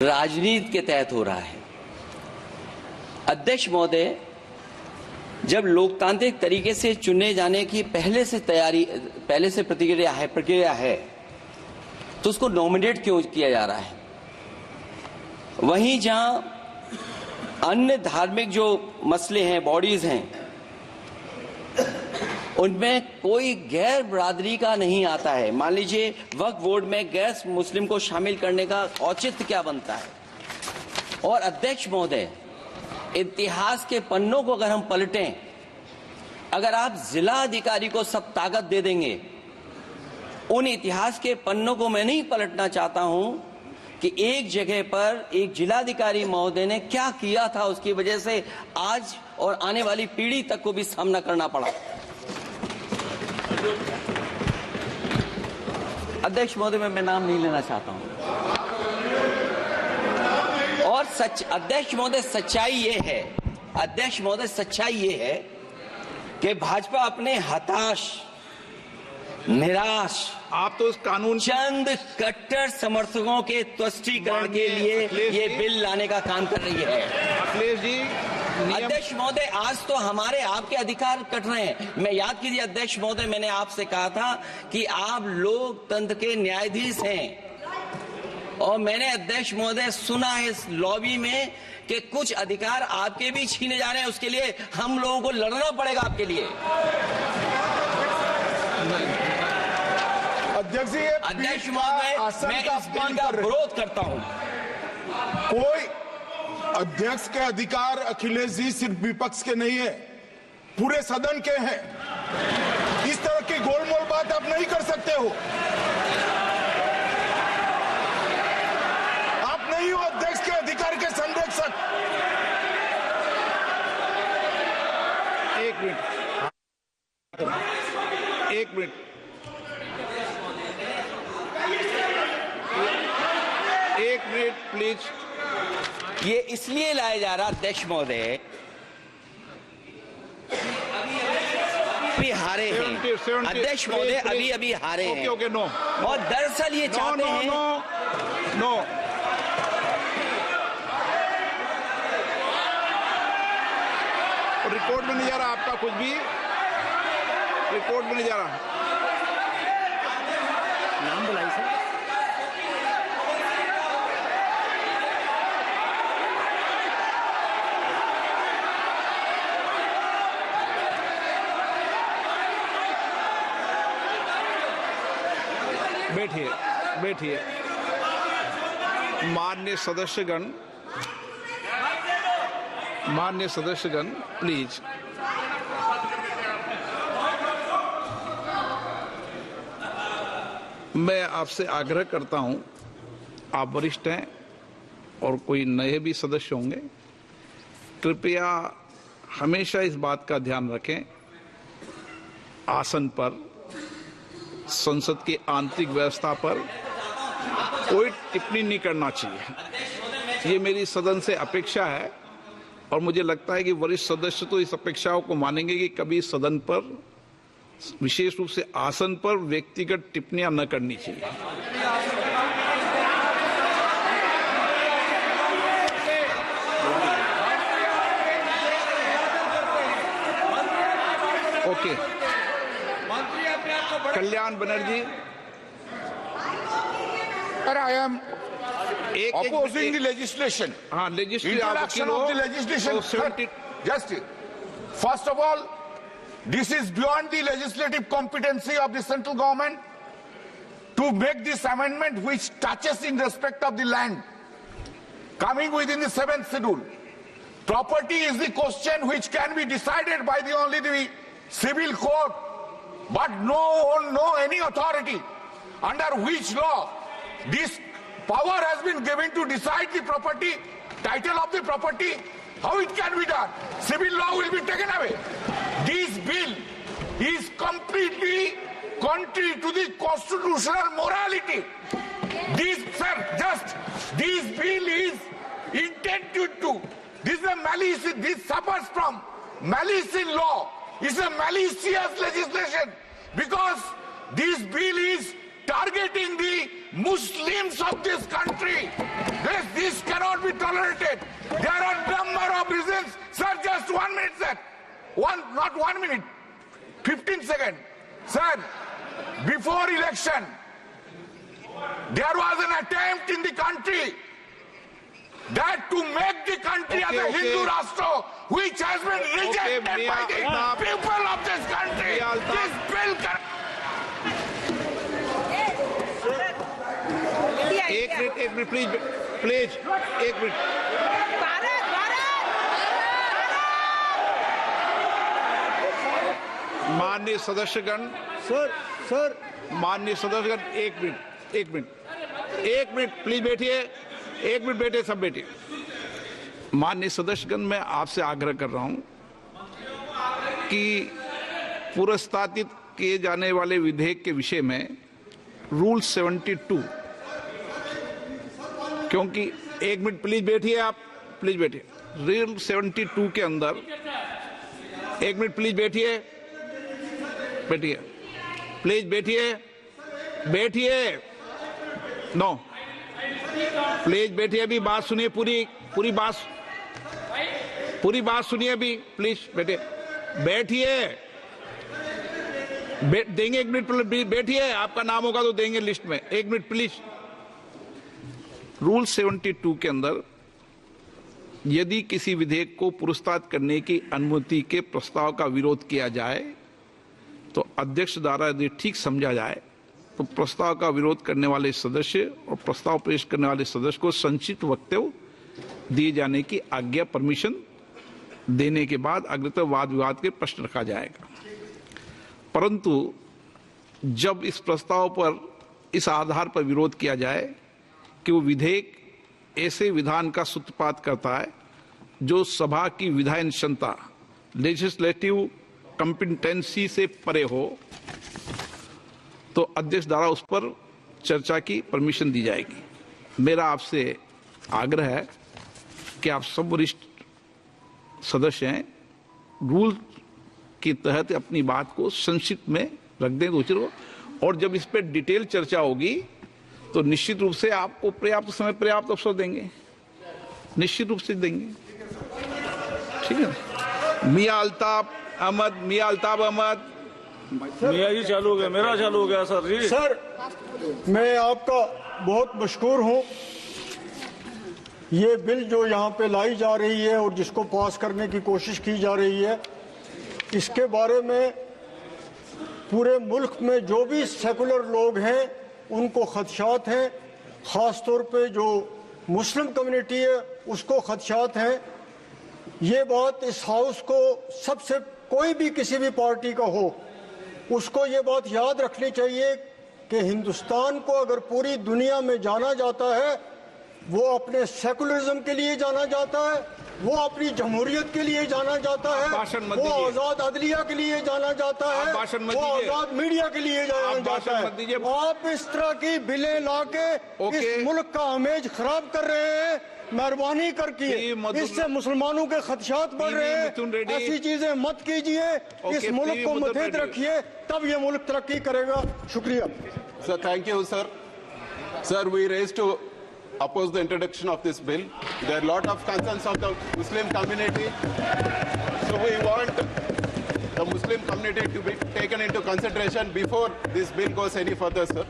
राजनीति के तहत हो रहा है। अध्यक्ष महोदय, जब लोकतांत्रिक तरीके से चुने जाने की पहले से प्रक्रिया है तो उसको नॉमिनेट क्यों किया जा रहा है? वहीं जहां अन्य धार्मिक जो मसले हैं, बॉडीज हैं, उनमें कोई गैर बरादरी का नहीं आता है। मान लीजिए वक्फ बोर्ड में गैर मुस्लिम को शामिल करने का औचित्य क्या बनता है? और अध्यक्ष महोदय, इतिहास के पन्नों को अगर हम पलटें, अगर आप जिला अधिकारी को सब ताकत दे देंगे, उन इतिहास के पन्नों को मैं नहीं पलटना चाहता हूं कि एक जगह पर एक जिलाधिकारी महोदय ने क्या किया था, उसकी वजह से आज और आने वाली पीढ़ी तक को भी सामना करना पड़ा। अध्यक्ष महोदय, मैं नाम नहीं लेना चाहता हूं। और अध्यक्ष महोदय, सच्चाई ये है कि भाजपा अपने हताश, निराश, आप तो उस कानून चंद कट्टर समर्थकों के तुष्टीकरण के लिए ये बिल लाने का काम कर रही है। अखिलेश जी, अध्यक्ष महोदय, आज तो हमारे आपके अधिकार कट रहे हैं। मैं याद कीजिए अध्यक्ष महोदय, मैंने आपसे कहा था कि आप लोकतंत्र के न्यायाधीश हैं, और मैंने अध्यक्ष महोदय सुना है इस लॉबी में कि कुछ अधिकार आपके भी छीने जा रहे हैं। उसके लिए हम लोगों को लड़ना पड़ेगा आपके लिए। अध्यक्ष महोदय, मैं इस बिल का विरोध करता हूं। कोई अध्यक्ष के अधिकार अखिलेश जी सिर्फ विपक्ष के नहीं है, पूरे सदन के हैं। इस तरह की गोलमोल बात आप नहीं कर सकते हो। आप नहीं हो अध्यक्ष के अधिकार के संरक्षक। एक मिनट प्लीज। ये इसलिए लाया जा रहा अध्यक्ष महोदय, अभी हारे हैं अध्यक्ष महोदय, अभी हारे हैं। नो। और दरअसल ये चाहते हैं नो। रिकॉर्ड में नहीं जा रहा आपका कुछ भी, रिकॉर्ड में नहीं जा रहा। नाम बुलाई सर। बैठिए। माननीय सदस्यगण, प्लीज। मैं आपसे आग्रह करता हूं, आप वरिष्ठ हैं और कोई नए भी सदस्य होंगे, कृपया हमेशा इस बात का ध्यान रखें, आसन पर, संसद की आंतरिक व्यवस्था पर कोई टिप्पणी नहीं करना चाहिए। ये मेरी सदन से अपेक्षा है, और मुझे लगता है कि वरिष्ठ सदस्य तो इस अपेक्षाओं को मानेंगे कि कभी सदन पर, विशेष रूप से आसन पर, व्यक्तिगत टिप्पणियां न करनी चाहिए। Okay. Kalyan Banerjee, I am opposing the legislation. हाँ, Introduction of the legislation. Just first of all, this is beyond the legislative competency of the central government to make this amendment which touches in respect of the land coming within the 7th schedule. Property is the question which can be decided by only the civil court, but no any authority under which law this power has been given to decide the property, title of the property, how it can be done. Civil law will be taken away. This bill is completely contrary to the constitutional morality. This bill is intended to, this is a malice, this suffers from malice in law. It's a malicious legislation because this bill is targeting the Muslims of this country. This tolerate it. There are number of reasons. Sir, just 1 minute, sir. Not 1 minute. 15 seconds. Sir, before election, there was an attempt in the country that to make the country as a Hindu Rashtra, which has been rejected by the people of this country. This bill एक minute please एक minute. माननीय सदस्यगण, माननीय सदस्यगण, एक minute please बैठिए, 1 minute बैठे, सब बैठिए। माननीय सदस्यगण, मैं आपसे आग्रह कर रहा हूं कि पुरस्तावित किए जाने वाले विधेयक के विषय में रूल 72, क्योंकि 1 मिनट प्लीज बैठिए, आप प्लीज बैठिए। रूल 72 के अंदर 1 मिनट प्लीज बैठिए, प्लीज बैठिए, नो प्लीज बैठिए, अभी बात सुनिए, पूरी बात सुनिए, अभी प्लीज बैठिए, देंगे 1 मिनट, बैठिए, आपका नाम होगा तो देंगे लिस्ट में। 1 मिनट प्लीज। रूल 72 के अंदर यदि किसी विधेयक को पुरस्कृत करने की अनुमति के प्रस्ताव का विरोध किया जाए तो अध्यक्ष द्वारा यदि ठीक समझा जाए तो प्रस्ताव का विरोध करने वाले सदस्य और प्रस्ताव पेश करने वाले सदस्य को संक्षिप्त वक्तव्य दिए जाने की आज्ञा, परमिशन देने के बाद अग्रतर वाद विवाद के प्रश्न रखा जाएगा। परंतु जब इस प्रस्ताव पर इस आधार पर विरोध किया जाए कि वो विधेयक ऐसे विधान का सूत्रपात करता है जो सभा की विधायन क्षमता, लेजिस्लेटिव कॉम्पिटेंसी से परे हो, तो अध्यक्ष द्वारा उस पर चर्चा की परमिशन दी जाएगी। मेरा आपसे आग्रह है कि आप सब वरिष्ठ सदस्य हैं, रूल के तहत अपनी बात को संक्षिप्त में रख दें दूसरे को, और जब इस पर डिटेल चर्चा होगी तो निश्चित रूप से आपको पर्याप्त समय, पर्याप्त अवसर देंगे, निश्चित रूप से देंगे। ठीक है। मियां अल्ताफ अहमद। मियां जी चालू हो गया, मेरा चालू हो गया सर जी। सर, मैं आपका बहुत मशकूर हूं। ये बिल जो यहाँ पे लाई जा रही है और जिसको पास करने की कोशिश की जा रही है, इसके बारे में पूरे मुल्क में जो भी सेकुलर लोग हैं उनको खदशात हैं, ख़ास तौर पे जो मुस्लिम कम्युनिटी है उसको खदशात हैं। ये बात इस हाउस को सबसे, कोई भी किसी भी पार्टी का हो, उसको ये बात याद रखनी चाहिए कि हिंदुस्तान को अगर पूरी दुनिया में जाना जाता है, वो अपने सेकुलरिज्म के लिए जाना जाता है, वो अपनी जमहूरियत के लिए जाना जाता है, वो आजाद अदलिया के लिए जाना जाता है, वो आजाद मीडिया के लिए जाना जाता है। आप इस तरह की बिलें लाके इस मुल्क का इमेज खराब कर रहे हैं। मेहरबानी करके इससे मुसलमानों के खदशात बढ़ रहे हैं। ऐसी चीजें मत कीजिए, इस मुल्क को मुतहद रखिए, तब ये मुल्क तरक्की करेगा। शुक्रिया sir. Thank you sir. Sir, we raised to oppose the introduction of this bill. There are a lot of concerns of the Muslim community, so we want the Muslim community to be taken into consideration before this bill goes any further, sir.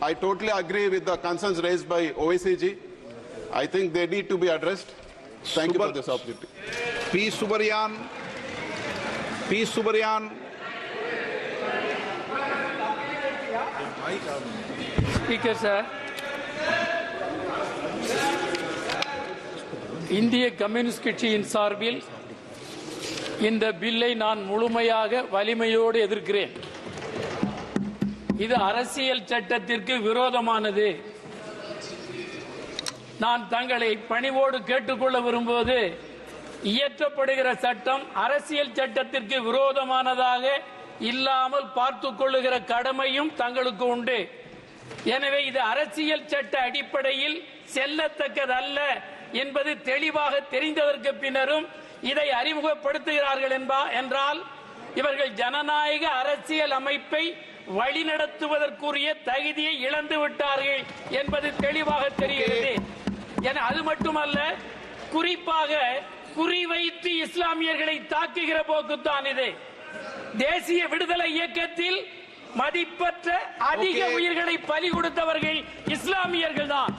I totally agree with the concerns raised by OICG. I think they need to be addressed. Thank you for this opportunity. P. Subarian. Speaker sir, இந்திய communist கட்சியின் சார்பில் இந்த பில்லை நான் முழுமையாக வலிமையோடு எதிர்க்கிறேன். இது அரசியல் சட்டத்திற்கு விரோதமானது. நான் தங்களை பணிவோடு கேட்டுக்கொள்ள விரும்புவது, இயற்றப்படுகிற சட்டம் அரசியல் சட்டத்திற்கு விரோதமானதாக இல்லாமல் பார்த்துக் கொள்ளுகிற கடமையும் தங்களுக்கு உண்டு. எனவே இது அரசியல் சட்ட அடிப்படையில் செல்லத்தக்கதல்ல என்பது தெளிவாக தெரிந்ததற்கு பின்னரும் இதை அறிமுகப்படுத்துகிறார்கள் என்றால் இவர்கள் ஜனநாயக அரசியல் அமைப்பை வழிநடத்துவதற்குரிய தகுதியை இழந்து விட்டார்கள் என்பது தெளிவாக தெரிகிறது. என அது மட்டுமல்ல, குறிப்பாக குறிவைத்து இஸ்லாமியர்களை தாக்குகிற போக்குத்தான் இது. தேசிய விடுதலை இயக்கத்தில் மதிப்பற்ற அதிக உயிர்களை பலி கொடுத்தவர்கள் இஸ்லாமியர்கள் தான்.